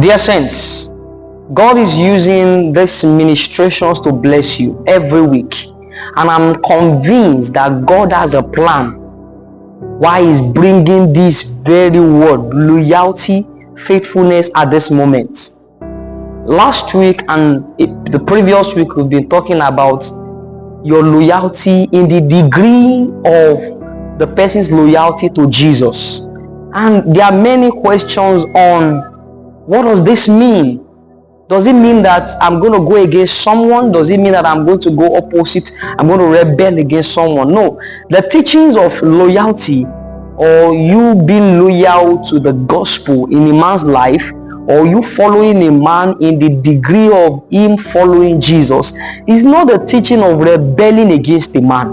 Dear saints, God is using these ministrations to bless you every week. And I'm convinced that God has a plan why He's bringing this very word, loyalty, faithfulness at this moment. Last week and the previous week, we've been talking about your loyalty in the degree of the person's loyalty to Jesus. And there are many questions on what does this mean? Does it mean that I'm going to go against someone? Does it mean that I'm going to go opposite? I'm going to rebel against someone? No. The teachings of loyalty, or you being loyal to the gospel in a man's life, or you following a man in the degree of him following Jesus, is not the teaching of rebelling against a man.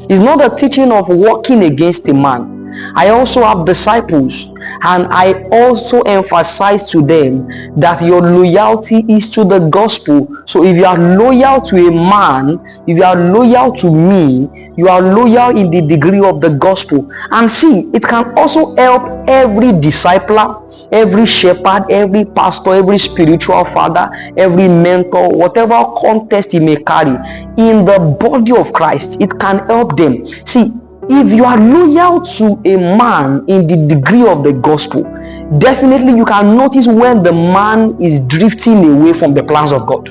It's not the teaching of working against a man. I also have disciples, and I also emphasize to them that your loyalty is to the gospel. So if you are loyal to a man, if you are loyal to me, you are loyal in the degree of the gospel. And see, it can also help every discipler, every shepherd, every pastor, every spiritual father, every mentor, whatever context he may carry in the body of Christ. It can help them. See, if you are loyal to a man in the degree of the gospel, definitely you can notice when the man is drifting away from the plans of God.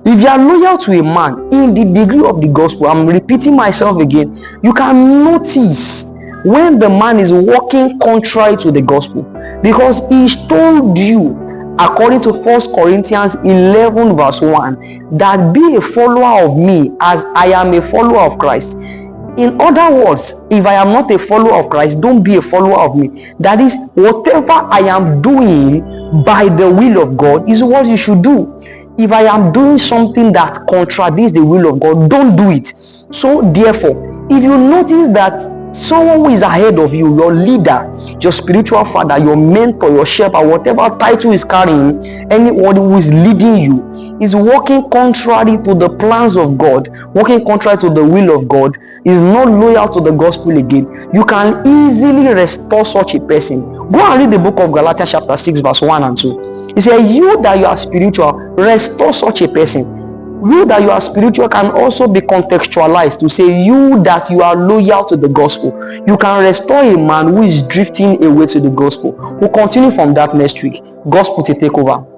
If you are loyal to a man in the degree of the gospel, I'm repeating myself again, you can notice when the man is walking contrary to the gospel, because he told you, according to 1 Corinthians 11 verse 1, that be a follower of me as I am a follower of Christ. In other words, if I am not a follower of Christ, don't be a follower of me. That is, whatever I am doing by the will of God is what you should do. If I am doing something that contradicts the will of God, don't do it. So therefore, if you notice that someone who is ahead of you, your leader, your spiritual father, your mentor, your shepherd, whatever title is carrying, anyone who is leading you is working contrary to the plans of God, working contrary to the will of God, is not loyal to the gospel again, you can easily restore such a person. Go and read the book of Galatians chapter 6 verse 1 and 2. He said, you that you are spiritual, restore such a person. You that you are spiritual can also be contextualized to say you that you are loyal to the gospel. You can restore a man who is drifting away to the gospel. We'll continue from that next week. Gospel to take over.